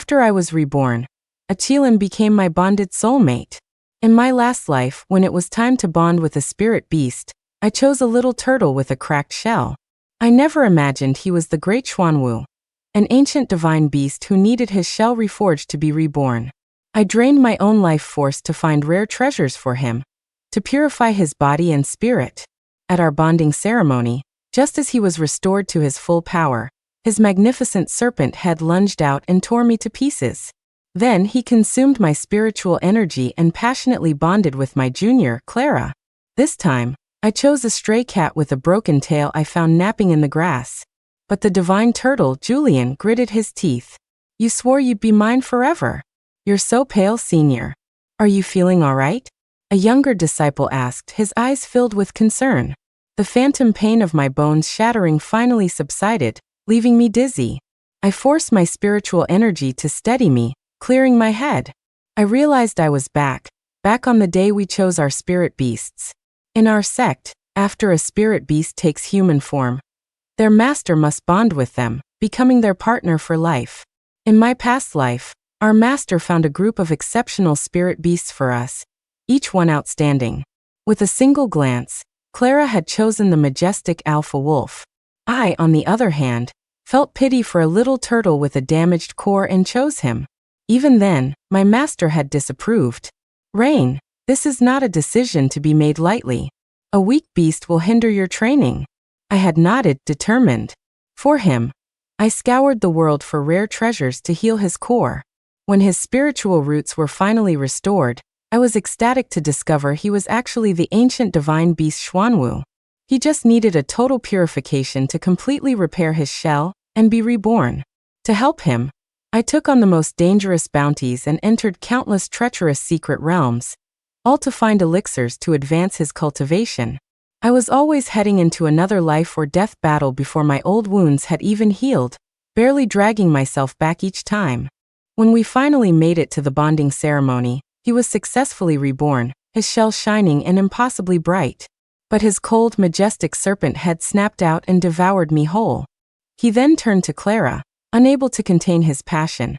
After I was reborn, a Qilin became my bonded soulmate. In my last life, when it was time to bond with a spirit beast, I chose a little turtle with a cracked shell. I never imagined he was the great Xuanwu, an ancient divine beast who needed his shell reforged to be reborn. I drained my own life force to find rare treasures for him, to purify his body and spirit. At our bonding ceremony, just as he was restored to his full power, his magnificent serpent head lunged out and tore me to pieces. Then he consumed my spiritual energy and passionately bonded with my junior, Clara. This time, I chose a stray cat with a broken tail I found napping in the grass. But the divine turtle, Julian, gritted his teeth. "You swore you'd be mine forever. You're so pale, senior. Are you feeling all right?" A younger disciple asked, his eyes filled with concern. The phantom pain of my bones shattering finally subsided, leaving me dizzy. I forced my spiritual energy to steady me, clearing my head. I realized I was back on the day we chose our spirit beasts. In our sect, after a spirit beast takes human form, their master must bond with them, becoming their partner for life. In my past life, our master found a group of exceptional spirit beasts for us, each one outstanding. With a single glance, Clara had chosen the majestic alpha wolf. I, on the other hand, felt pity for a little turtle with a damaged core and chose him. Even then, my master had disapproved. "Rain, this is not a decision to be made lightly. A weak beast will hinder your training." I had nodded, determined. For him, I scoured the world for rare treasures to heal his core. When his spiritual roots were finally restored, I was ecstatic to discover he was actually the ancient divine beast Xuanwu. He just needed a total purification to completely repair his shell and be reborn. To help him, I took on the most dangerous bounties and entered countless treacherous secret realms, all to find elixirs to advance his cultivation. I was always heading into another life or death battle before my old wounds had even healed, barely dragging myself back each time. When we finally made it to the bonding ceremony, he was successfully reborn, his shell shining and impossibly bright. But his cold, majestic serpent head snapped out and devoured me whole. He then turned to Clara, unable to contain his passion,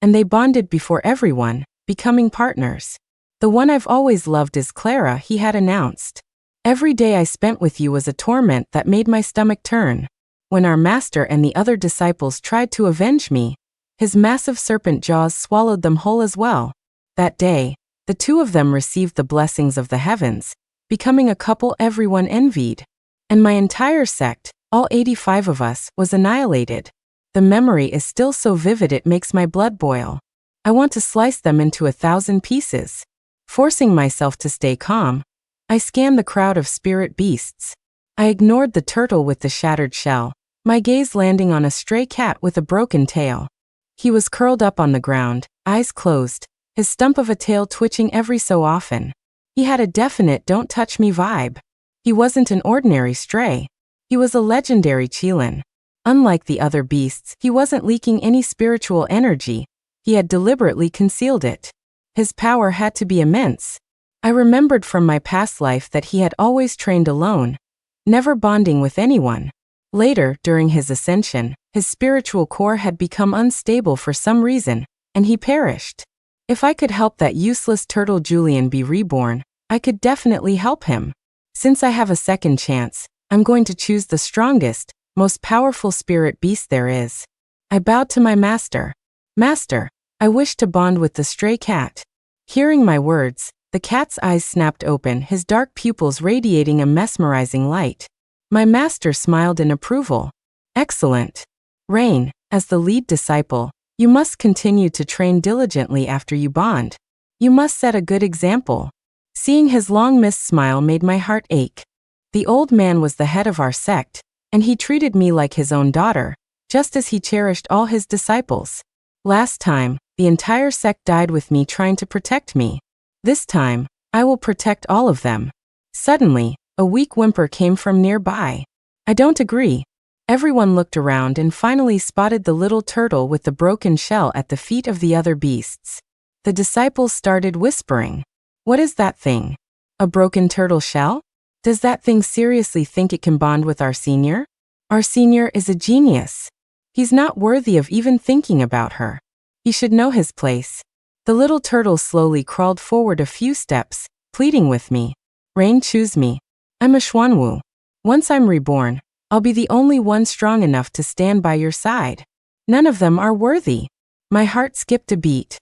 and they bonded before everyone, becoming partners. "The one I've always loved is Clara," he had announced. "Every day I spent with you was a torment that made my stomach turn." When our master and the other disciples tried to avenge me, his massive serpent jaws swallowed them whole as well. That day, the two of them received the blessings of the heavens, becoming a couple everyone envied. And my entire sect, all 85 of us, was annihilated. The memory is still so vivid it makes my blood boil. I want to slice them into 1,000 pieces. Forcing myself to stay calm, I scanned the crowd of spirit beasts. I ignored the turtle with the shattered shell, my gaze landing on a stray cat with a broken tail. He was curled up on the ground, eyes closed, his stump of a tail twitching every so often. He had a definite "don't touch me" vibe. He wasn't an ordinary stray. He was a legendary Qilin. Unlike the other beasts, he wasn't leaking any spiritual energy. He had deliberately concealed it. His power had to be immense. I remembered from my past life that he had always trained alone, never bonding with anyone. Later, during his ascension, his spiritual core had become unstable for some reason, and he perished. If I could help that useless turtle Julian be reborn, I could definitely help him. Since I have a second chance, I'm going to choose the strongest, most powerful spirit beast there is. I bowed to my master. "Master, I wish to bond with the stray cat." Hearing my words, the cat's eyes snapped open, his dark pupils radiating a mesmerizing light. My master smiled in approval. "Excellent. Rain, as the lead disciple, you must continue to train diligently after you bond. You must set a good example." Seeing his long-missed smile made my heart ache. The old man was the head of our sect, and he treated me like his own daughter, just as he cherished all his disciples. Last time, the entire sect died with me trying to protect me. This time, I will protect all of them. Suddenly, a weak whimper came from nearby. "I don't agree." Everyone looked around and finally spotted the little turtle with the broken shell at the feet of the other beasts. The disciples started whispering. "What is that thing? A broken turtle shell? Does that thing seriously think it can bond with our senior? Our senior is a genius. He's not worthy of even thinking about her." He should know his place. The little turtle slowly crawled forward a few steps, pleading with me. Rain, choose me. I'm a Xuanwu. Once I'm reborn, I'll be the only one strong enough to stand by your side. None of them are worthy. My heart skipped a beat.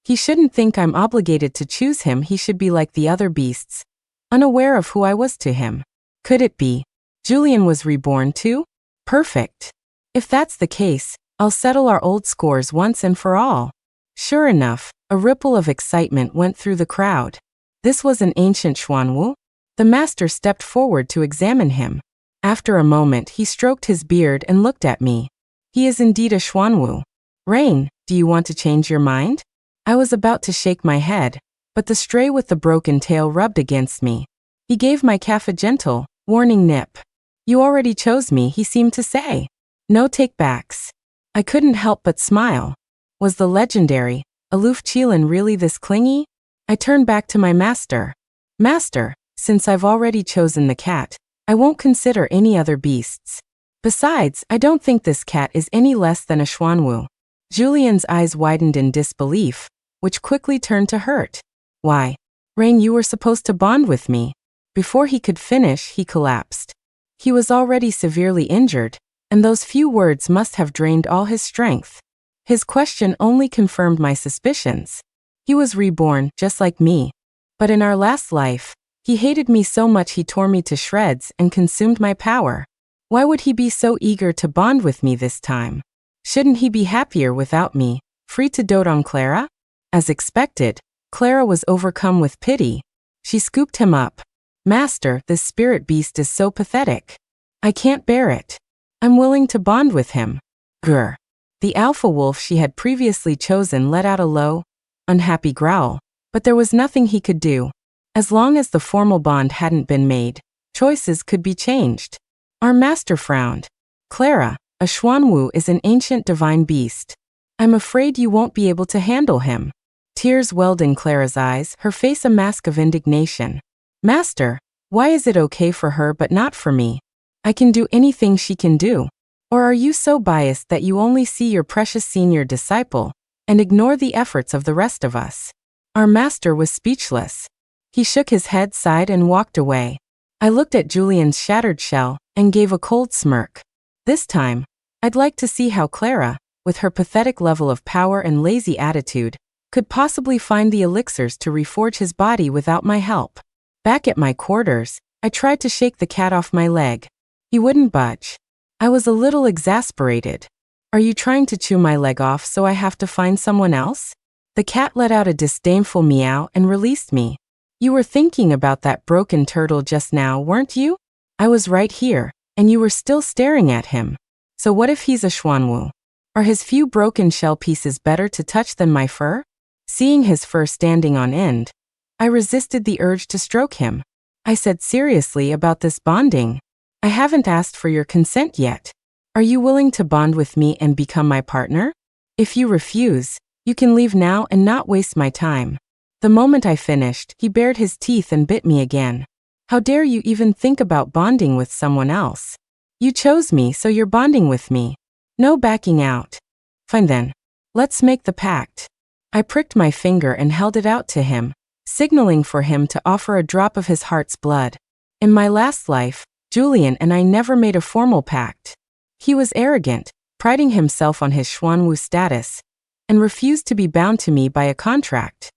He shouldn't think I'm obligated to choose him. He should be like the other beasts, unaware of who I was to him. Could it be Julian was reborn too? Perfect. If that's the case, I'll settle our old scores once and for all. Sure enough, a ripple of excitement went through the crowd. This was an ancient Xuanwu. The master stepped forward to examine him. After a moment, he stroked his beard and looked at me. He is indeed a Xuanwu. Rain, do you want to change your mind? I was about to shake my head, but the stray with the broken tail rubbed against me. He gave my calf a gentle, warning nip. You already chose me, he seemed to say. No take-backs. I couldn't help but smile. Was the legendary, aloof Qilin really this clingy? I turned back to my master. Master, since I've already chosen the cat, I won't consider any other beasts. Besides, I don't think this cat is any less than a Xuanwu. Julian's eyes widened in disbelief, which quickly turned to hurt. Why? Rain, you were supposed to bond with me. Before he could finish, he collapsed. He was already severely injured, and those few words must have drained all his strength. His question only confirmed my suspicions. He was reborn, just like me. But in our last life, he hated me so much he tore me to shreds and consumed my power. Why would he be so eager to bond with me this time? Shouldn't he be happier without me, free to dote on Clara? As expected, Clara was overcome with pity. She scooped him up. Master, this spirit beast is so pathetic. I can't bear it. I'm willing to bond with him. Grr. The alpha wolf she had previously chosen let out a low, unhappy growl, but there was nothing he could do. As long as the formal bond hadn't been made, choices could be changed. Our master frowned. Clara, a Xuanwu is an ancient divine beast. I'm afraid you won't be able to handle him. Tears welled in Clara's eyes, her face a mask of indignation. Master, why is it okay for her but not for me? I can do anything she can do. Or are you so biased that you only see your precious senior disciple and ignore the efforts of the rest of us? Our master was speechless. He shook his head, sighed, and walked away. I looked at Julian's shattered shell and gave a cold smirk. This time, I'd like to see how Clara, with her pathetic level of power and lazy attitude, could possibly find the elixirs to reforge his body without my help. Back at my quarters, I tried to shake the cat off my leg. He wouldn't budge. I was a little exasperated. Are you trying to chew my leg off so I have to find someone else? The cat let out a disdainful meow and released me. You were thinking about that broken turtle just now, weren't you? I was right here, and you were still staring at him. So what if he's a Xuanwu? Are his few broken shell pieces better to touch than my fur? Seeing his fur standing on end, I resisted the urge to stroke him. I said seriously about this bonding. I haven't asked for your consent yet. Are you willing to bond with me and become my partner? If you refuse, you can leave now and not waste my time. The moment I finished, he bared his teeth and bit me again. How dare you even think about bonding with someone else? You chose me, so you're bonding with me. No backing out. Fine then. Let's make the pact. I pricked my finger and held it out to him, signaling for him to offer a drop of his heart's blood. In my last life, Julian and I never made a formal pact. He was arrogant, priding himself on his Xuanwu status, and refused to be bound to me by a contract.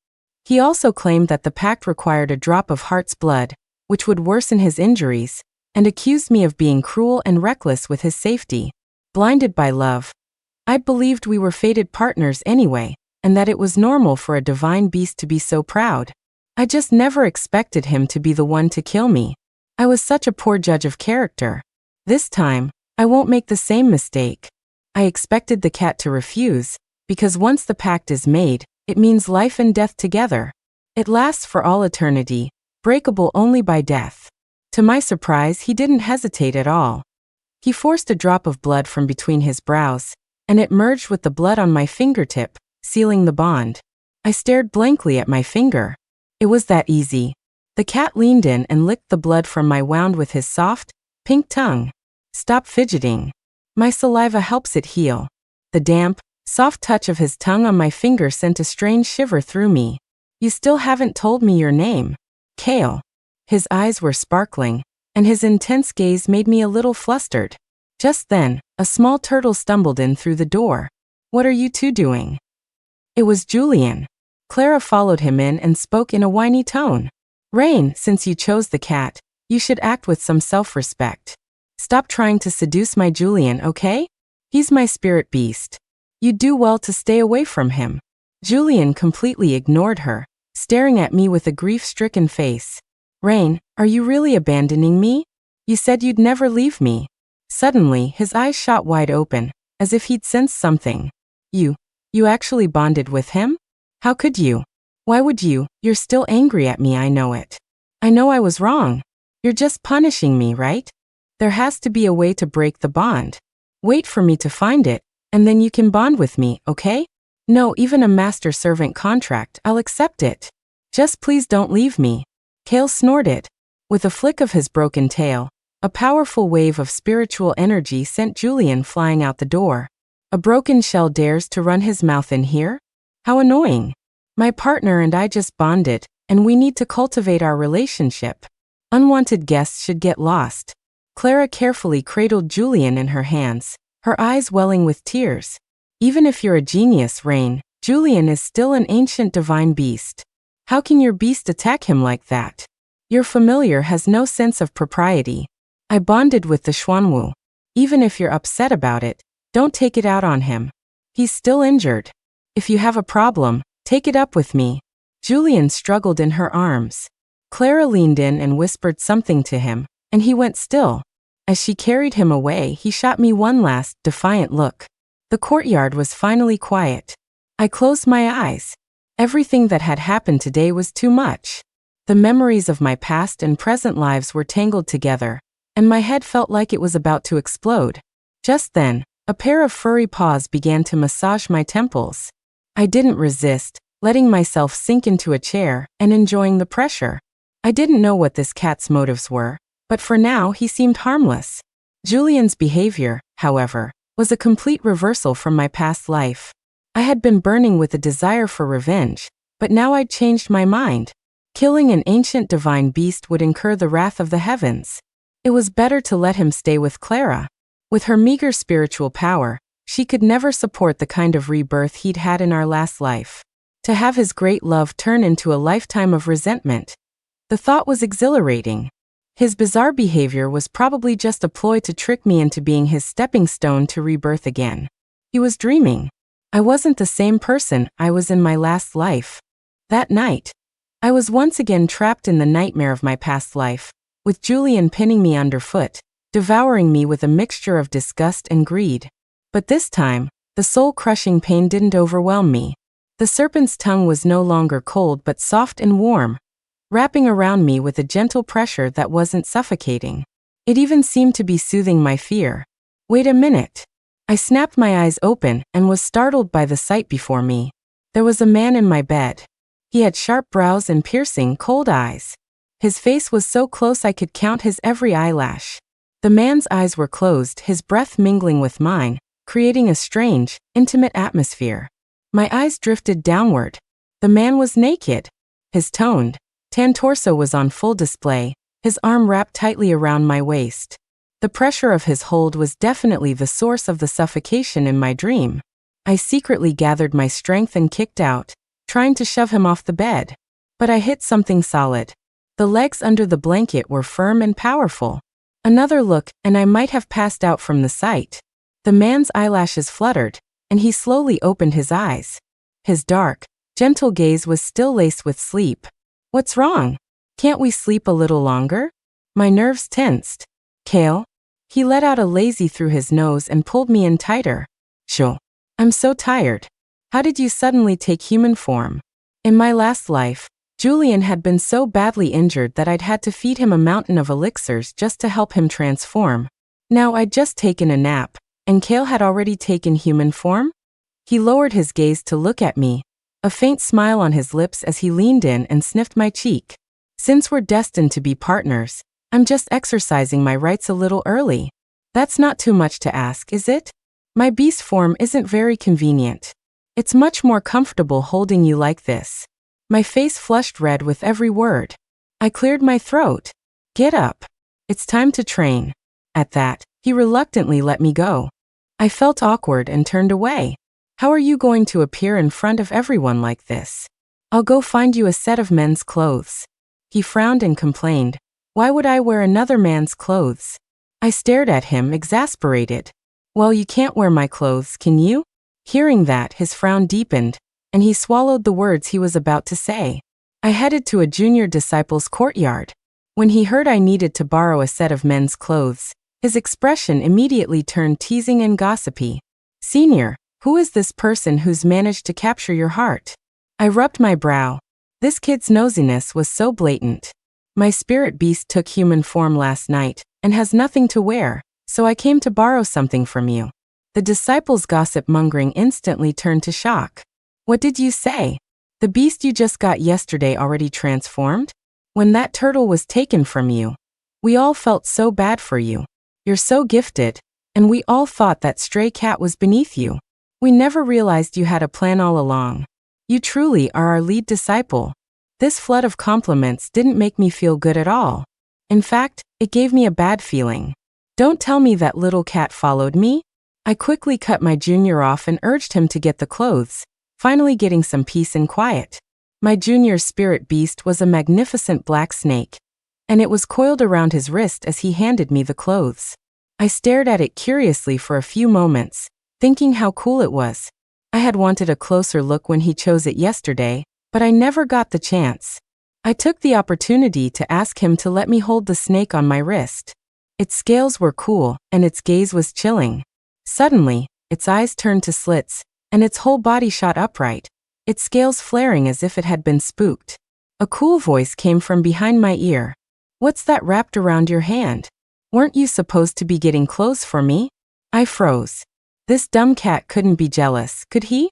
He also claimed that the pact required a drop of heart's blood, which would worsen his injuries, and accused me of being cruel and reckless with his safety. Blinded by love, I believed we were fated partners anyway, and that it was normal for a divine beast to be so proud. I just never expected him to be the one to kill me. I was such a poor judge of character. This time, I won't make the same mistake. I expected the cat to refuse, because once the pact is made, it means life and death together. It lasts for all eternity, breakable only by death. To my surprise, he didn't hesitate at all. He forced a drop of blood from between his brows, and it merged with the blood on my fingertip, sealing the bond. I stared blankly at my finger. It was that easy. The cat leaned in and licked the blood from my wound with his soft, pink tongue. Stop fidgeting. My saliva helps it heal. The damp, Soft touch of his tongue on my finger sent a strange shiver through me. You still haven't told me your name. Kale. His eyes were sparkling, and his intense gaze made me a little flustered. Just then, a small turtle stumbled in through the door. What are you two doing? It was Julian. Clara followed him in and spoke in a whiny tone. Rain, since you chose the cat, you should act with some self-respect. Stop trying to seduce my Julian, okay? He's my spirit beast. You'd do well to stay away from him. Julian completely ignored her, staring at me with a grief-stricken face. Rain, are you really abandoning me? You said you'd never leave me. Suddenly, his eyes shot wide open, as if he'd sensed something. You actually bonded with him? How could you? Why would you? You're still angry at me, I know it. I know I was wrong. You're just punishing me, right? There has to be a way to break the bond. Wait for me to find it, and then you can bond with me, okay? No, even a master-servant contract, I'll accept it. Just please don't leave me. Kale snorted. With a flick of his broken tail, a powerful wave of spiritual energy sent Julian flying out the door. A broken shell dares to run his mouth in here? How annoying. My partner and I just bonded, and we need to cultivate our relationship. Unwanted guests should get lost. Clara carefully cradled Julian in her hands, her eyes welling with tears. Even if you're a genius, Rain, Julian is still an ancient divine beast. How can your beast attack him like that? Your familiar has no sense of propriety. I bonded with the Xuanwu. Even if you're upset about it, don't take it out on him. He's still injured. If you have a problem, take it up with me. Julian struggled in her arms. Clara leaned in and whispered something to him, and he went still. As she carried him away, he shot me one last, defiant look. The courtyard was finally quiet. I closed my eyes. Everything that had happened today was too much. The memories of my past and present lives were tangled together, and my head felt like it was about to explode. Just then, a pair of furry paws began to massage my temples. I didn't resist, letting myself sink into a chair and enjoying the pressure. I didn't know what this cat's motives were, but for now he seemed harmless. Julian's behavior, however, was a complete reversal from my past life. I had been burning with a desire for revenge, but now I'd changed my mind. Killing an ancient divine beast would incur the wrath of the heavens. It was better to let him stay with Clara. With her meager spiritual power, she could never support the kind of rebirth he'd had in our last life. To have his great love turn into a lifetime of resentment. The thought was exhilarating. His bizarre behavior was probably just a ploy to trick me into being his stepping stone to rebirth again. He was dreaming. I wasn't the same person I was in my last life. That night, I was once again trapped in the nightmare of my past life, with Julian pinning me underfoot, devouring me with a mixture of disgust and greed. But this time, the soul-crushing pain didn't overwhelm me. The serpent's tongue was no longer cold but soft and warm, wrapping around me with a gentle pressure that wasn't suffocating. It even seemed to be soothing my fear. Wait a minute. I snapped my eyes open and was startled by the sight before me. There was a man in my bed. He had sharp brows and piercing, cold eyes. His face was so close I could count his every eyelash. The man's eyes were closed, his breath mingling with mine, creating a strange, intimate atmosphere. My eyes drifted downward. The man was naked. His toned, tan torso was on full display, his arm wrapped tightly around my waist. The pressure of his hold was definitely the source of the suffocation in my dream. I secretly gathered my strength and kicked out, trying to shove him off the bed. But I hit something solid. The legs under the blanket were firm and powerful. Another look, and I might have passed out from the sight. The man's eyelashes fluttered, and he slowly opened his eyes. His dark, gentle gaze was still laced with sleep. What's wrong? Can't we sleep a little longer? My nerves tensed. Kale? He let out a lazy through his nose and pulled me in tighter. Sho. I'm so tired. How did you suddenly take human form? In my last life, Julian had been so badly injured that I'd had to feed him a mountain of elixirs just to help him transform. Now I'd just taken a nap, and Kale had already taken human form? He lowered his gaze to look at me, a faint smile on his lips as he leaned in and sniffed my cheek. Since we're destined to be partners, I'm just exercising my rights a little early. That's not too much to ask, is it? My beast form isn't very convenient. It's much more comfortable holding you like this. My face flushed red with every word. I cleared my throat. Get up. It's time to train. At that, he reluctantly let me go. I felt awkward and turned away. How are you going to appear in front of everyone like this? I'll go find you a set of men's clothes. He frowned and complained. Why would I wear another man's clothes? I stared at him, exasperated. Well, you can't wear my clothes, can you? Hearing that, his frown deepened, and he swallowed the words he was about to say. I headed to a junior disciple's courtyard. When he heard I needed to borrow a set of men's clothes, his expression immediately turned teasing and gossipy. Senior, who is this person who's managed to capture your heart? I rubbed my brow. This kid's nosiness was so blatant. My spirit beast took human form last night and has nothing to wear, so I came to borrow something from you. The disciple's gossip-mongering instantly turned to shock. What did you say? The beast you just got yesterday already transformed? When that turtle was taken from you, we all felt so bad for you. You're so gifted, and we all thought that stray cat was beneath you. We never realized you had a plan all along. You truly are our lead disciple. This flood of compliments didn't make me feel good at all. In fact, it gave me a bad feeling. Don't tell me that little cat followed me. I quickly cut my junior off and urged him to get the clothes, finally getting some peace and quiet. My junior's spirit beast was a magnificent black snake, and it was coiled around his wrist as he handed me the clothes. I stared at it curiously for a few moments, thinking how cool it was. I had wanted a closer look when he chose it yesterday, but I never got the chance. I took the opportunity to ask him to let me hold the snake on my wrist. Its scales were cool, and its gaze was chilling. Suddenly, its eyes turned to slits, and its whole body shot upright, its scales flaring as if it had been spooked. A cool voice came from behind my ear. What's that wrapped around your hand? Weren't you supposed to be getting clothes for me? I froze. This dumb cat couldn't be jealous, could he?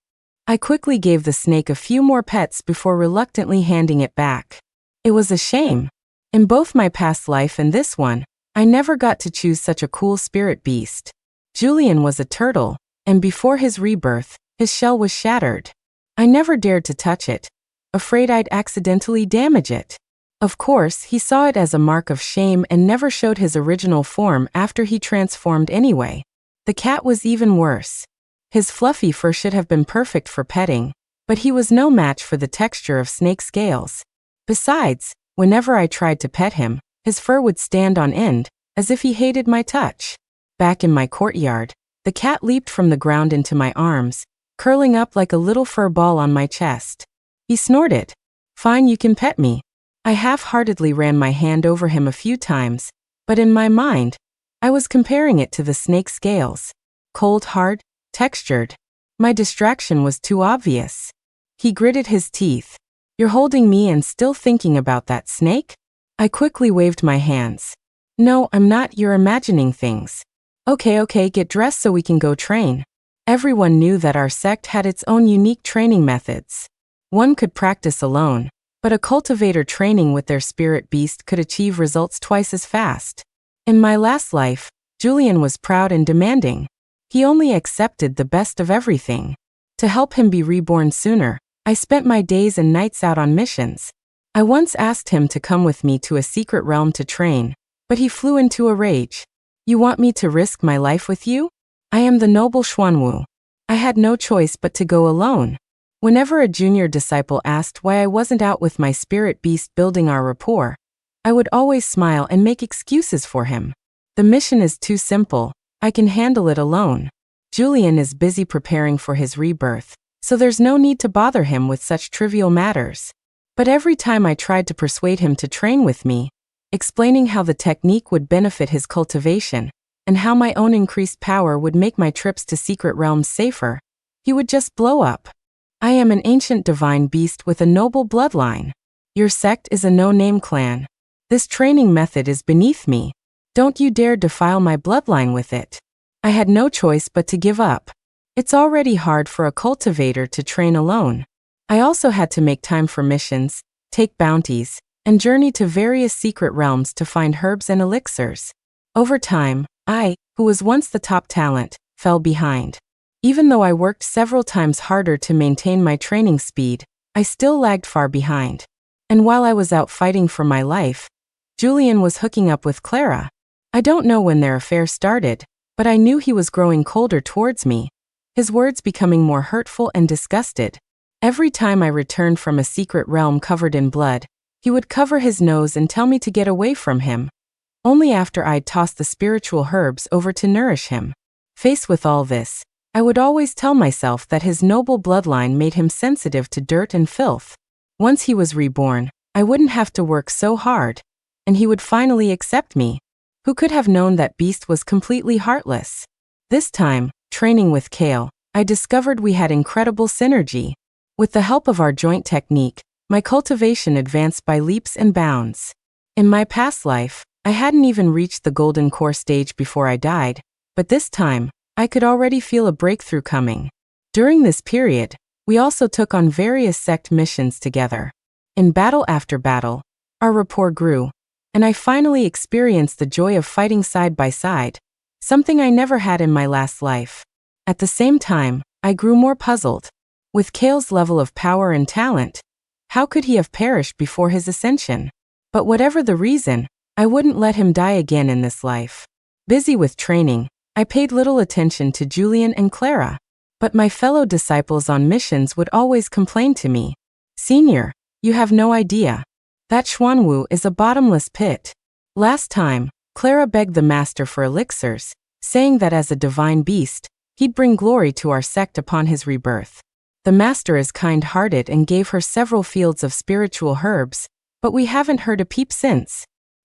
I quickly gave the snake a few more pets before reluctantly handing it back. It was a shame. In both my past life and this one, I never got to choose such a cool spirit beast. Julian was a turtle, and before his rebirth, his shell was shattered. I never dared to touch it, afraid I'd accidentally damage it. Of course, he saw it as a mark of shame and never showed his original form after he transformed anyway. The cat was even worse. His fluffy fur should have been perfect for petting, but he was no match for the texture of snake scales. Besides, whenever I tried to pet him, his fur would stand on end, as if he hated my touch. Back in my courtyard, the cat leaped from the ground into my arms, curling up like a little fur ball on my chest. He snorted. Fine, you can pet me. I half-heartedly ran my hand over him a few times, but in my mind, I was comparing it to the snake scales. Cold, hard, textured. My distraction was too obvious. He gritted his teeth. You're holding me and still thinking about that snake? I quickly waved my hands. No, I'm not, you're imagining things. Okay, get dressed so we can go train. Everyone knew that our sect had its own unique training methods. One could practice alone, but a cultivator training with their spirit beast could achieve results twice as fast. In my last life, Julian was proud and demanding. He only accepted the best of everything. To help him be reborn sooner, I spent my days and nights out on missions. I once asked him to come with me to a secret realm to train, but he flew into a rage. You want me to risk my life with you? I am the noble Xuanwu. I had no choice but to go alone. Whenever a junior disciple asked why I wasn't out with my spirit beast building our rapport, I would always smile and make excuses for him. The mission is too simple. I can handle it alone. Julian is busy preparing for his rebirth, so there's no need to bother him with such trivial matters. But every time I tried to persuade him to train with me, explaining how the technique would benefit his cultivation, and how my own increased power would make my trips to secret realms safer, he would just blow up. I am an ancient divine beast with a noble bloodline. Your sect is a no-name clan. This training method is beneath me. Don't you dare defile my bloodline with it. I had no choice but to give up. It's already hard for a cultivator to train alone. I also had to make time for missions, take bounties, and journey to various secret realms to find herbs and elixirs. Over time, I, who was once the top talent, fell behind. Even though I worked several times harder to maintain my training speed, I still lagged far behind. And while I was out fighting for my life, Julian was hooking up with Clara. I don't know when their affair started, but I knew he was growing colder towards me, his words becoming more hurtful and disgusted. Every time I returned from a secret realm covered in blood, he would cover his nose and tell me to get away from him, only after I'd tossed the spiritual herbs over to nourish him. Faced with all this, I would always tell myself that his noble bloodline made him sensitive to dirt and filth. Once he was reborn, I wouldn't have to work so hard, and he would finally accept me. Who could have known that beast was completely heartless? This time, training with Kale, I discovered we had incredible synergy. With the help of our joint technique, my cultivation advanced by leaps and bounds. In my past life, I hadn't even reached the golden core stage before I died, but this time, I could already feel a breakthrough coming. During this period, we also took on various sect missions together. In battle after battle, our rapport grew, and I finally experienced the joy of fighting side by side, something I never had in my last life. At the same time, I grew more puzzled. With Kale's level of power and talent, how could he have perished before his ascension? But whatever the reason, I wouldn't let him die again in this life. Busy with training, I paid little attention to Julian and Clara. But my fellow disciples on missions would always complain to me. "Senior, you have no idea. That Xuanwu is a bottomless pit." Last time, Clara begged the master for elixirs, saying that as a divine beast, he'd bring glory to our sect upon his rebirth. The master is kind-hearted and gave her several fields of spiritual herbs, but we haven't heard a peep since.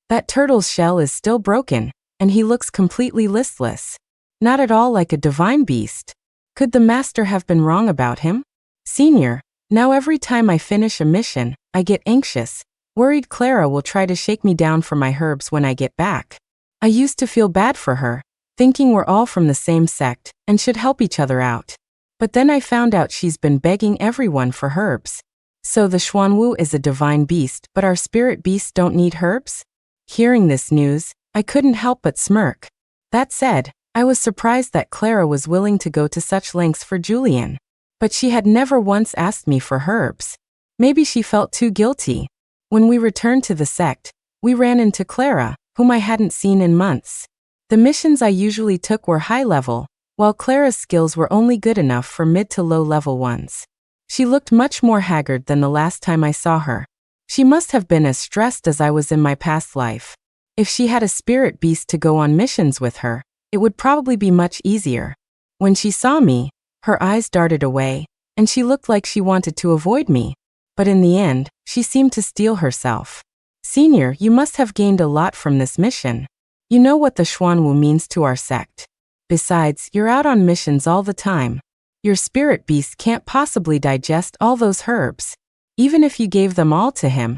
That turtle's shell is still broken, and he looks completely listless. Not at all like a divine beast. Could the master have been wrong about him? "Senior, now every time I finish a mission, I get anxious, worried Clara will try to shake me down for my herbs when I get back. I used to feel bad for her, thinking we're all from the same sect and should help each other out. But then I found out she's been begging everyone for herbs. So the Xuanwu is a divine beast, but our spirit beasts don't need herbs?" Hearing this news, I couldn't help but smirk. That said, I was surprised that Clara was willing to go to such lengths for Julian. But she had never once asked me for herbs. Maybe she felt too guilty. When we returned to the sect, we ran into Clara, whom I hadn't seen in months. The missions I usually took were high level, while Clara's skills were only good enough for mid to low level ones. She looked much more haggard than the last time I saw her. She must have been as stressed as I was in my past life. If she had a spirit beast to go on missions with her, it would probably be much easier. When she saw me, her eyes darted away, and she looked like she wanted to avoid me. But in the end, she seemed to steel herself. "Senior, you must have gained a lot from this mission. You know what the Xuanwu means to our sect. Besides, you're out on missions all the time. Your spirit beast can't possibly digest all those herbs. Even if you gave them all to him,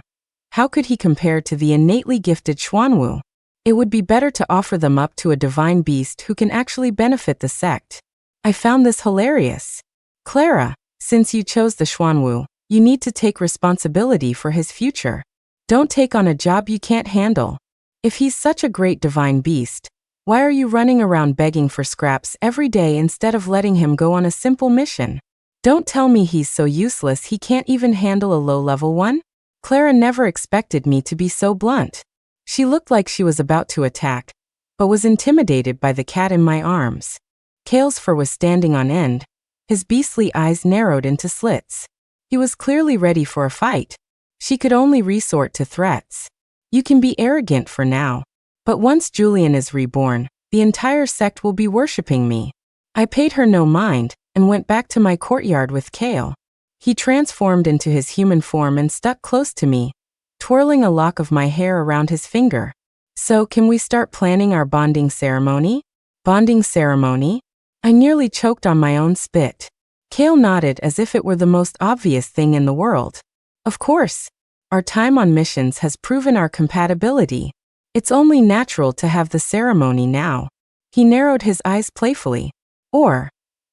how could he compare to the innately gifted Xuanwu? It would be better to offer them up to a divine beast who can actually benefit the sect." I found this hilarious. "Clara, since you chose the Xuanwu, you need to take responsibility for his future. Don't take on a job you can't handle. If he's such a great divine beast, why are you running around begging for scraps every day instead of letting him go on a simple mission? Don't tell me he's so useless he can't even handle a low-level one?" Clara never expected me to be so blunt. She looked like she was about to attack, but was intimidated by the cat in my arms. Kale's fur was standing on end, his beastly eyes narrowed into slits. He was clearly ready for a fight. She could only resort to threats. "You can be arrogant for now, but once Julian is reborn, the entire sect will be worshipping me." I paid her no mind and went back to my courtyard with Kale. He transformed into his human form and stuck close to me, twirling a lock of my hair around his finger. "So, can we start planning our bonding ceremony?" "Bonding ceremony?" I nearly choked on my own spit. Kale nodded as if it were the most obvious thing in the world. "Of course. Our time on missions has proven our compatibility. It's only natural to have the ceremony now." He narrowed his eyes playfully. "Or,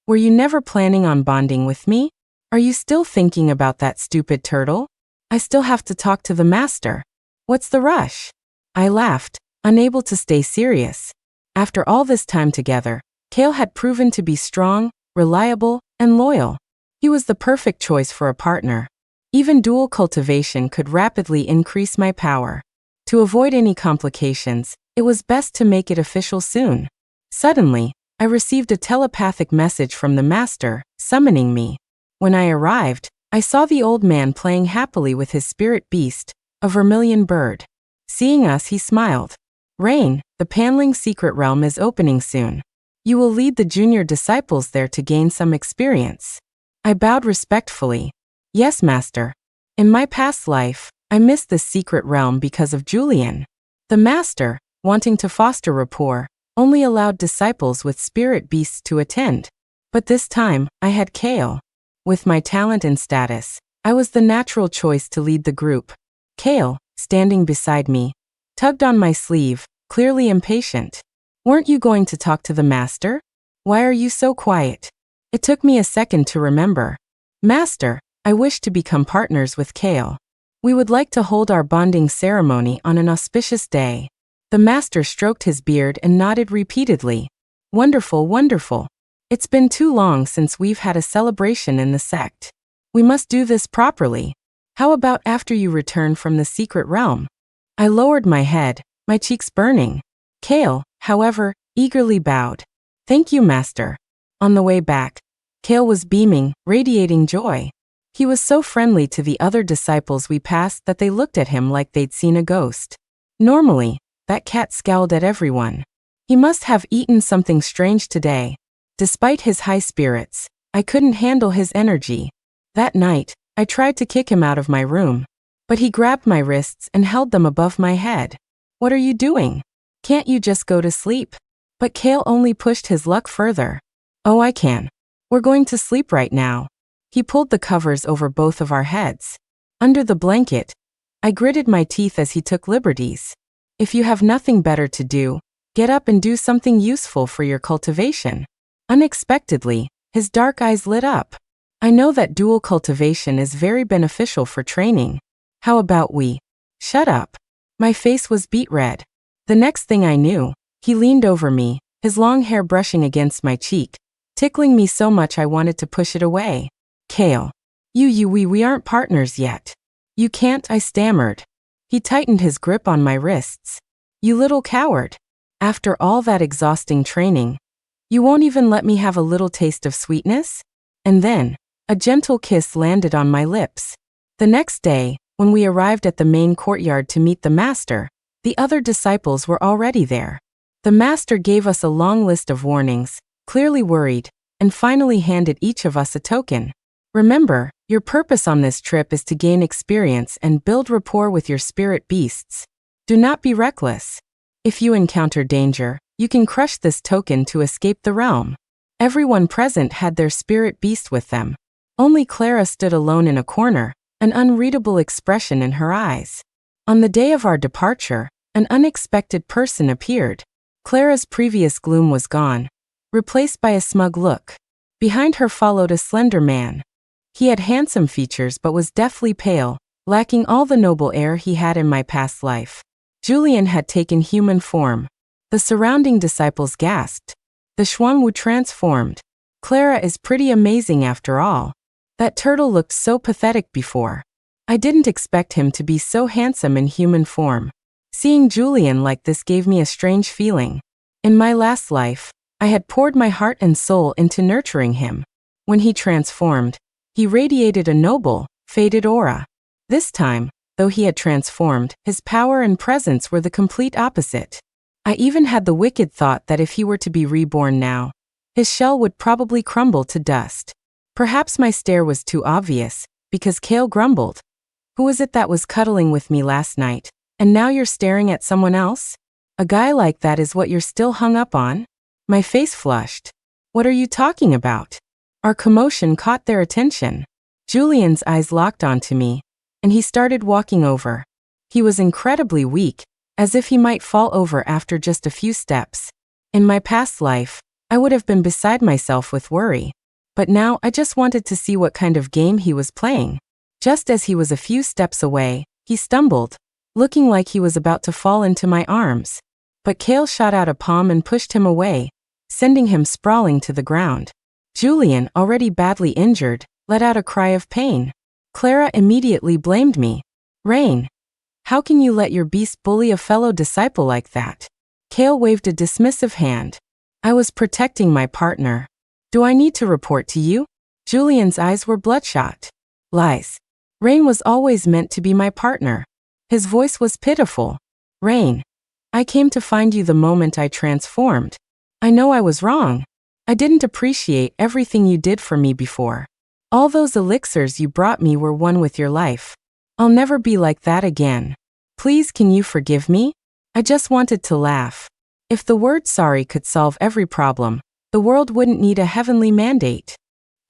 were you never planning on bonding with me? Are you still thinking about that stupid turtle? I still have to talk to the master. What's the rush?" I laughed, unable to stay serious. After all this time together, Kale had proven to be strong, reliable, and loyal. He was the perfect choice for a partner. Even dual cultivation could rapidly increase my power. To avoid any complications, it was best to make it official soon. Suddenly, I received a telepathic message from the master, summoning me. When I arrived, I saw the old man playing happily with his spirit beast, a vermilion bird. Seeing us, he smiled. Rain, the paneling secret realm is opening soon. You will lead the junior disciples there to gain some experience. I bowed respectfully. Yes, master. In my past life, I missed this secret realm because of Julian. The master, wanting to foster rapport, only allowed disciples with spirit beasts to attend. But this time, I had Kale. With my talent and status, I was the natural choice to lead the group. Kale, standing beside me, tugged on my sleeve, clearly impatient. Weren't you going to talk to the master? Why are you so quiet? It took me a second to remember. Master, I wish to become partners with Kale. We would like to hold our bonding ceremony on an auspicious day. The master stroked his beard and nodded repeatedly. Wonderful, wonderful. It's been too long since we've had a celebration in the sect. We must do this properly. How about after you return from the secret realm? I lowered my head, my cheeks burning. Kale, however, eagerly bowed. Thank you, master. On the way back, Kale was beaming, radiating joy. He was so friendly to the other disciples we passed that they looked at him like they'd seen a ghost. Normally, that cat scowled at everyone. He must have eaten something strange today. Despite his high spirits, I couldn't handle his energy. That night, I tried to kick him out of my room. But he grabbed my wrists and held them above my head. What are you doing? Can't you just go to sleep? But Kale only pushed his luck further. Oh, I can. We're going to sleep right now. He pulled the covers over both of our heads. Under the blanket, I gritted my teeth as he took liberties. If you have nothing better to do, get up and do something useful for your cultivation. Unexpectedly, his dark eyes lit up. I know that dual cultivation is very beneficial for training. How about we? Shut up. My face was beet red. The next thing I knew, he leaned over me, his long hair brushing against my cheek, tickling me so much I wanted to push it away. Kale. We aren't partners yet. You can't, I stammered. He tightened his grip on my wrists. You little coward. After all that exhausting training, you won't even let me have a little taste of sweetness? And then, a gentle kiss landed on my lips. The next day, when we arrived at the main courtyard to meet the master, the other disciples were already there. The master gave us a long list of warnings, clearly worried, and finally handed each of us a token. Remember, your purpose on this trip is to gain experience and build rapport with your spirit beasts. Do not be reckless. If you encounter danger, you can crush this token to escape the realm. Everyone present had their spirit beast with them. Only Clara stood alone in a corner, an unreadable expression in her eyes. On the day of our departure, an unexpected person appeared. Clara's previous gloom was gone, replaced by a smug look. Behind her followed a slender man. He had handsome features but was deathly pale, lacking all the noble air he had in my past life. Julian had taken human form. The surrounding disciples gasped. The Xuanwu transformed. Clara is pretty amazing after all. That turtle looked so pathetic before. I didn't expect him to be so handsome in human form. Seeing Julian like this gave me a strange feeling. In my last life, I had poured my heart and soul into nurturing him. When he transformed, he radiated a noble, faded aura. This time, though he had transformed, his power and presence were the complete opposite. I even had the wicked thought that if he were to be reborn now, his shell would probably crumble to dust. Perhaps my stare was too obvious, because Kale grumbled. Who was it that was cuddling with me last night, and now you're staring at someone else? A guy like that is what you're still hung up on? My face flushed. What are you talking about? Our commotion caught their attention. Julian's eyes locked onto me, and he started walking over. He was incredibly weak, as if he might fall over after just a few steps. In my past life, I would have been beside myself with worry. But now I just wanted to see what kind of game he was playing. Just as he was a few steps away, he stumbled, looking like he was about to fall into my arms. But Kale shot out a palm and pushed him away, sending him sprawling to the ground. Julian, already badly injured, let out a cry of pain. Clara immediately blamed me. Rain, how can you let your beast bully a fellow disciple like that? Kale waved a dismissive hand. I was protecting my partner. Do I need to report to you? Julian's eyes were bloodshot. Lies. Rain was always meant to be my partner. His voice was pitiful. Rain, I came to find you the moment I transformed. I know I was wrong. I didn't appreciate everything you did for me before. All those elixirs you brought me were one with your life. I'll never be like that again. Please, can you forgive me? I just wanted to laugh. If the word sorry could solve every problem, the world wouldn't need a heavenly mandate.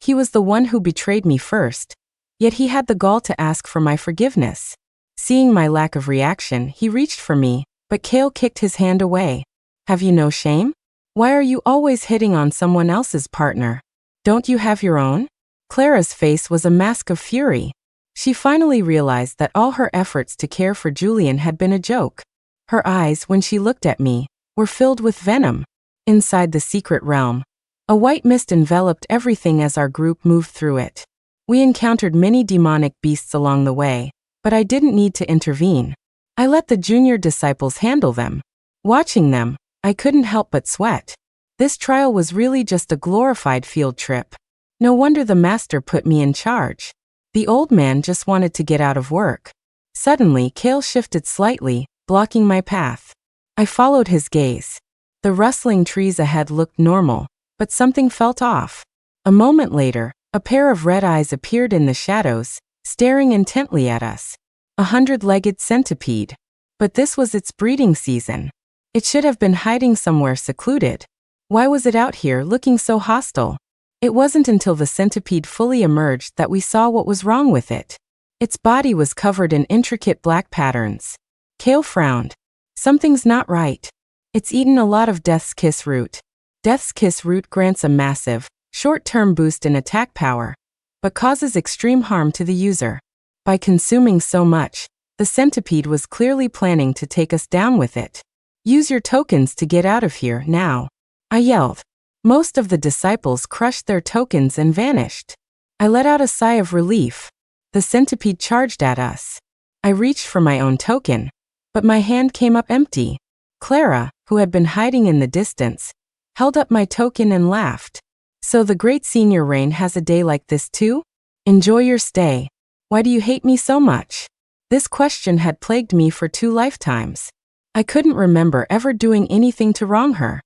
He was the one who betrayed me first, yet he had the gall to ask for my forgiveness. Seeing my lack of reaction, he reached for me, but Kale kicked his hand away. Have you no shame? Why are you always hitting on someone else's partner? Don't you have your own? Clara's face was a mask of fury. She finally realized that all her efforts to care for Julian had been a joke. Her eyes, when she looked at me, were filled with venom. Inside the secret realm, a white mist enveloped everything as our group moved through it. We encountered many demonic beasts along the way, but I didn't need to intervene. I let the junior disciples handle them. Watching them, I couldn't help but sweat. This trial was really just a glorified field trip. No wonder the master put me in charge. The old man just wanted to get out of work. Suddenly, Kale shifted slightly, blocking my path. I followed his gaze. The rustling trees ahead looked normal, but something felt off. A moment later, a pair of red eyes appeared in the shadows, staring intently at us. A 100-legged centipede. But this was its breeding season. It should have been hiding somewhere secluded. Why was it out here looking so hostile? It wasn't until the centipede fully emerged that we saw what was wrong with it. Its body was covered in intricate black patterns. Kale frowned. Something's not right. It's eaten a lot of Death's Kiss root. Death's Kiss root grants a massive, short-term boost in attack power, but causes extreme harm to the user. By consuming so much, the centipede was clearly planning to take us down with it. Use your tokens to get out of here, now. I yelled. Most of the disciples crushed their tokens and vanished. I let out a sigh of relief. The centipede charged at us. I reached for my own token, but my hand came up empty. Clara, who had been hiding in the distance, held up my token and laughed. So the great senior Rain has a day like this too? Enjoy your stay. Why do you hate me so much? This question had plagued me for 2 lifetimes. I couldn't remember ever doing anything to wrong her.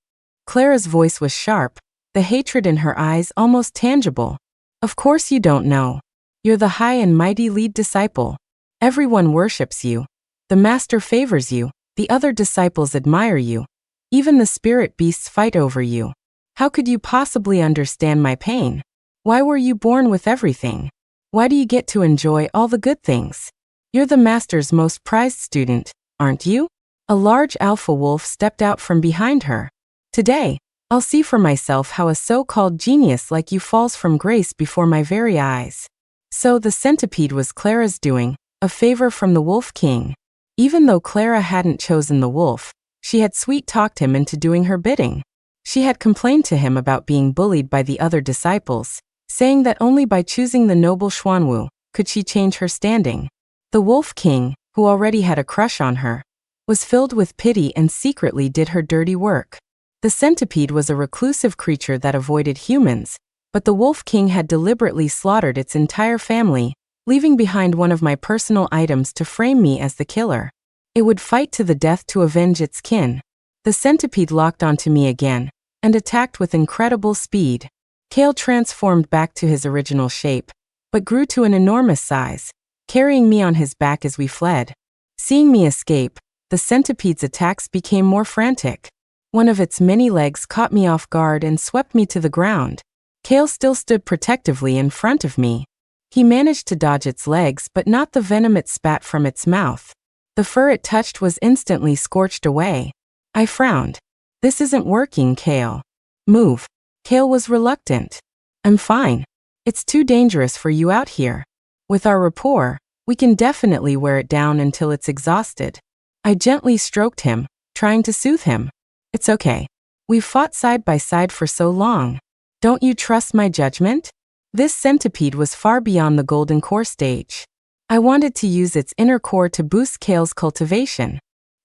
Clara's voice was sharp, the hatred in her eyes almost tangible. Of course you don't know. You're the high and mighty lead disciple. Everyone worships you. The master favors you. The other disciples admire you. Even the spirit beasts fight over you. How could you possibly understand my pain? Why were you born with everything? Why do you get to enjoy all the good things? You're the master's most prized student, aren't you? A large alpha wolf stepped out from behind her. Today, I'll see for myself how a so-called genius like you falls from grace before my very eyes. So the centipede was Clara's doing, a favor from the Wolf King. Even though Clara hadn't chosen the wolf, she had sweet-talked him into doing her bidding. She had complained to him about being bullied by the other disciples, saying that only by choosing the noble Xuanwu could she change her standing. The Wolf King, who already had a crush on her, was filled with pity and secretly did her dirty work. The centipede was a reclusive creature that avoided humans, but the Wolf King had deliberately slaughtered its entire family, leaving behind one of my personal items to frame me as the killer. It would fight to the death to avenge its kin. The centipede locked onto me again, and attacked with incredible speed. Kale transformed back to his original shape, but grew to an enormous size, carrying me on his back as we fled. Seeing me escape, the centipede's attacks became more frantic. One of its many legs caught me off guard and swept me to the ground. Kale still stood protectively in front of me. He managed to dodge its legs but not the venom it spat from its mouth. The fur it touched was instantly scorched away. I frowned. This isn't working, Kale. Move. Kale was reluctant. I'm fine. It's too dangerous for you out here. With our rapport, we can definitely wear it down until it's exhausted. I gently stroked him, trying to soothe him. It's okay. We've fought side by side for so long. Don't you trust my judgment? This centipede was far beyond the golden core stage. I wanted to use its inner core to boost Kale's cultivation.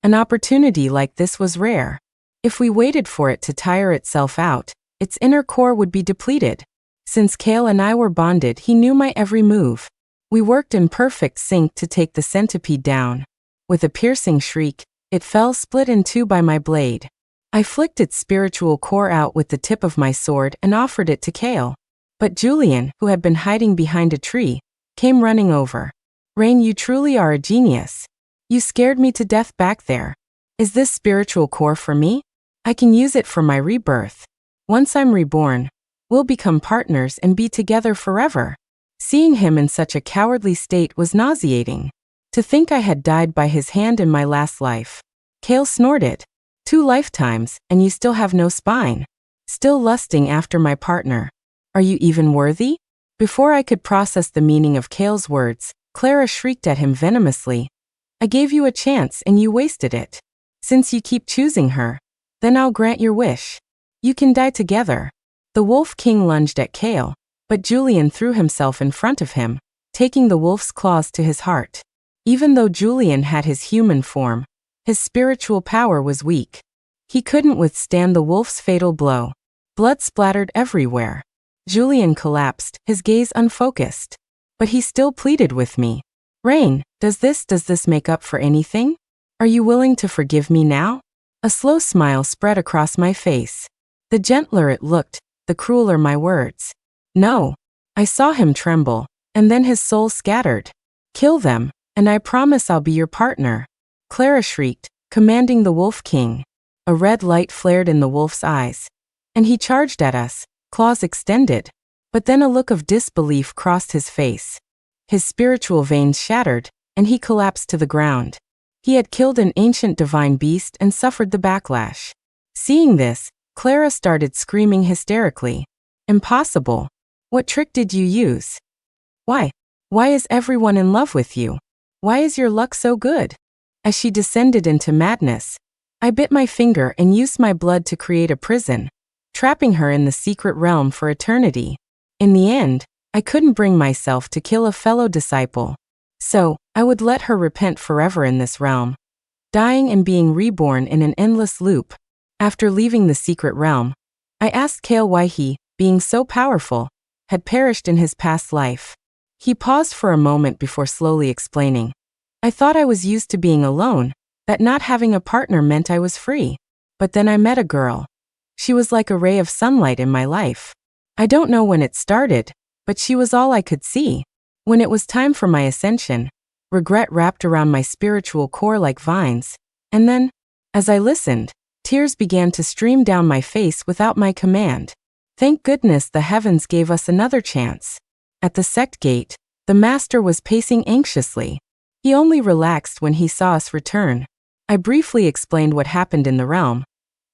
An opportunity like this was rare. If we waited for it to tire itself out, its inner core would be depleted. Since Kale and I were bonded, he knew my every move. We worked in perfect sync to take the centipede down. With a piercing shriek, it fell split in two by my blade. I flicked its spiritual core out with the tip of my sword and offered it to Kale. But Julian, who had been hiding behind a tree, came running over. Rain, you truly are a genius. You scared me to death back there. Is this spiritual core for me? I can use it for my rebirth. Once I'm reborn, we'll become partners and be together forever. Seeing him in such a cowardly state was nauseating. To think I had died by his hand in my last life. Kale snorted. 2 lifetimes, and you still have no spine. Still lusting after my partner. Are you even worthy? Before I could process the meaning of Kale's words, Clara shrieked at him venomously. I gave you a chance and you wasted it. Since you keep choosing her, then I'll grant your wish. You can die together. The Wolf King lunged at Kale, but Julian threw himself in front of him, taking the wolf's claws to his heart. Even though Julian had his human form, his spiritual power was weak. He couldn't withstand the wolf's fatal blow. Blood splattered everywhere. Julian collapsed, his gaze unfocused. But he still pleaded with me. Rain, does this make up for anything? Are you willing to forgive me now? A slow smile spread across my face. The gentler it looked, the crueler my words. No. I saw him tremble, and then his soul scattered. Kill them, and I promise I'll be your partner. Clara shrieked, commanding the Wolf King. A red light flared in the wolf's eyes, and he charged at us, claws extended. But then a look of disbelief crossed his face. His spiritual veins shattered, and he collapsed to the ground. He had killed an ancient divine beast and suffered the backlash. Seeing this, Clara started screaming hysterically. Impossible. What trick did you use? Why? Why is everyone in love with you? Why is your luck so good? As she descended into madness, I bit my finger and used my blood to create a prison, trapping her in the secret realm for eternity. In the end, I couldn't bring myself to kill a fellow disciple. So, I would let her repent forever in this realm, dying and being reborn in an endless loop. After leaving the secret realm, I asked Kale why he, being so powerful, had perished in his past life. He paused for a moment before slowly explaining. I thought I was used to being alone, that not having a partner meant I was free. But then I met a girl. She was like a ray of sunlight in my life. I don't know when it started, but she was all I could see. When it was time for my ascension, regret wrapped around my spiritual core like vines. And then, as I listened, tears began to stream down my face without my command. Thank goodness the heavens gave us another chance. At the sect gate, the master was pacing anxiously. He only relaxed when he saw us return. I briefly explained what happened in the realm,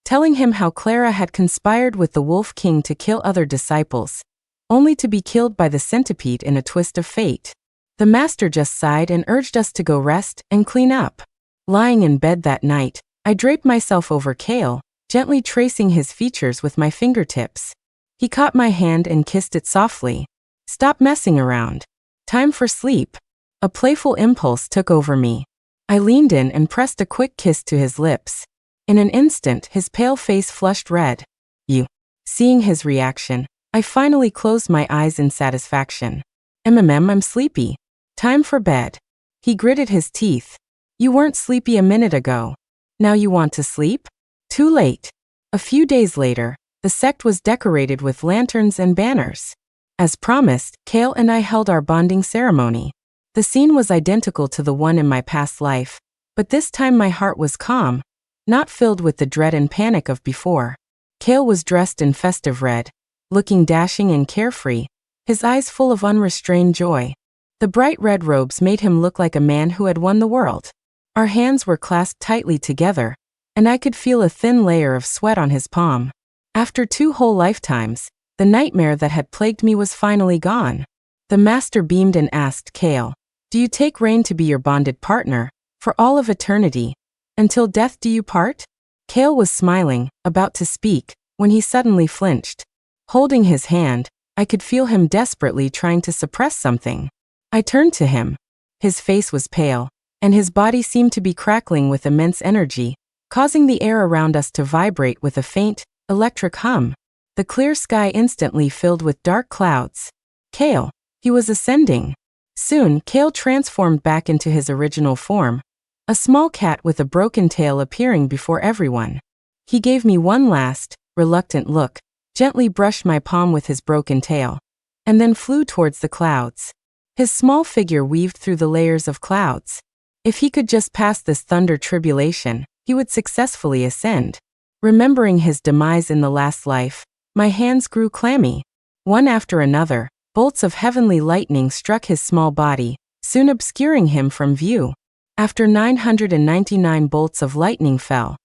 telling him how Clara had conspired with the Wolf King to kill other disciples, only to be killed by the centipede in a twist of fate. The master just sighed and urged us to go rest and clean up. Lying in bed that night, I draped myself over Kale, gently tracing his features with my fingertips. He caught my hand and kissed it softly. Stop messing around. Time for sleep. A playful impulse took over me. I leaned in and pressed a quick kiss to his lips. In an instant, his pale face flushed red. You. Seeing his reaction, I finally closed my eyes in satisfaction. I'm sleepy. Time for bed. He gritted his teeth. You weren't sleepy a minute ago. Now you want to sleep? Too late. A few days later, the sect was decorated with lanterns and banners. As promised, Kale and I held our bonding ceremony. The scene was identical to the one in my past life, but this time my heart was calm, not filled with the dread and panic of before. Kale was dressed in festive red, looking dashing and carefree, his eyes full of unrestrained joy. The bright red robes made him look like a man who had won the world. Our hands were clasped tightly together, and I could feel a thin layer of sweat on his palm. After 2 whole lifetimes, the nightmare that had plagued me was finally gone. The master beamed and asked Kale, do you take Rain to be your bonded partner, for all of eternity? Until death do you part? Kale was smiling, about to speak, when he suddenly flinched. Holding his hand, I could feel him desperately trying to suppress something. I turned to him. His face was pale, and his body seemed to be crackling with immense energy, causing the air around us to vibrate with a faint, electric hum. The clear sky instantly filled with dark clouds. Kale. He was ascending. Soon, Kale transformed back into his original form, a small cat with a broken tail appearing before everyone. He gave me one last, reluctant look, gently brushed my palm with his broken tail, and then flew towards the clouds. His small figure weaved through the layers of clouds. If he could just pass this thunder tribulation, he would successfully ascend. Remembering his demise in the last life, my hands grew clammy. One after another, bolts of heavenly lightning struck his small body, soon obscuring him from view. After 999 bolts of lightning fell,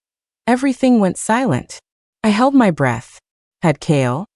everything went silent. I held my breath. Had Kale?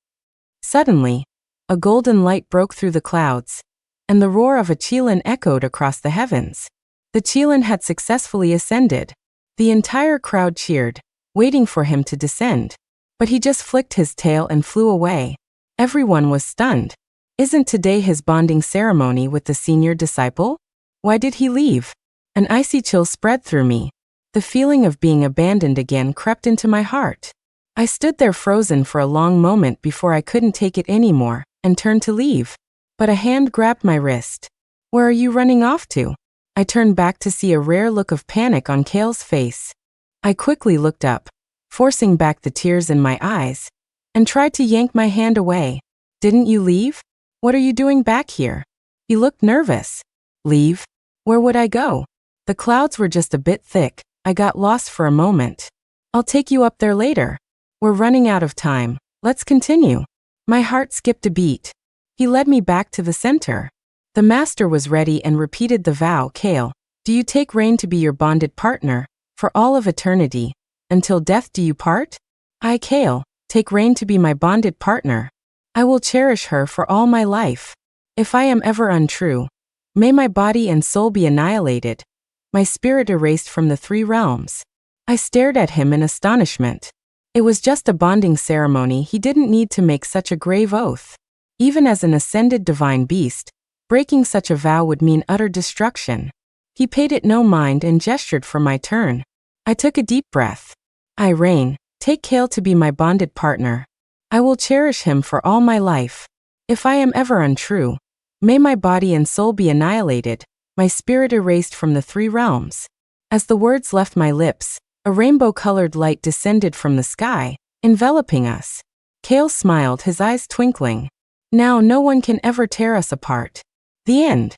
Suddenly, a golden light broke through the clouds, and the roar of a Qilin echoed across the heavens. The Qilin had successfully ascended. The entire crowd cheered, waiting for him to descend. But he just flicked his tail and flew away. Everyone was stunned. Isn't today his bonding ceremony with the senior disciple? Why did he leave? An icy chill spread through me. The feeling of being abandoned again crept into my heart. I stood there frozen for a long moment before I couldn't take it anymore, and turned to leave. But a hand grabbed my wrist. Where are you running off to? I turned back to see a rare look of panic on Kale's face. I quickly looked up, forcing back the tears in my eyes, and tried to yank my hand away. Didn't you leave? What are you doing back here? He looked nervous. Leave? Where would I go? The clouds were just a bit thick. I got lost for a moment. I'll take you up there later. We're running out of time. Let's continue. My heart skipped a beat. He led me back to the center. The master was ready and repeated the vow. Kale, do you take Rain to be your bonded partner, for all of eternity, until death do you part? I, Kale, take Rain to be my bonded partner. I will cherish her for all my life. If I am ever untrue, may my body and soul be annihilated, my spirit erased from the three realms. I stared at him in astonishment. It was just a bonding ceremony. He didn't need to make such a grave oath. Even as an ascended divine beast, breaking such a vow would mean utter destruction. He paid it no mind and gestured for my turn. I took a deep breath. I, Rain, take Kale to be my bonded partner. I will cherish him for all my life. If I am ever untrue, may my body and soul be annihilated, my spirit erased from the three realms. As the words left my lips, a rainbow-colored light descended from the sky, enveloping us. Kale smiled, his eyes twinkling. Now no one can ever tear us apart. The end.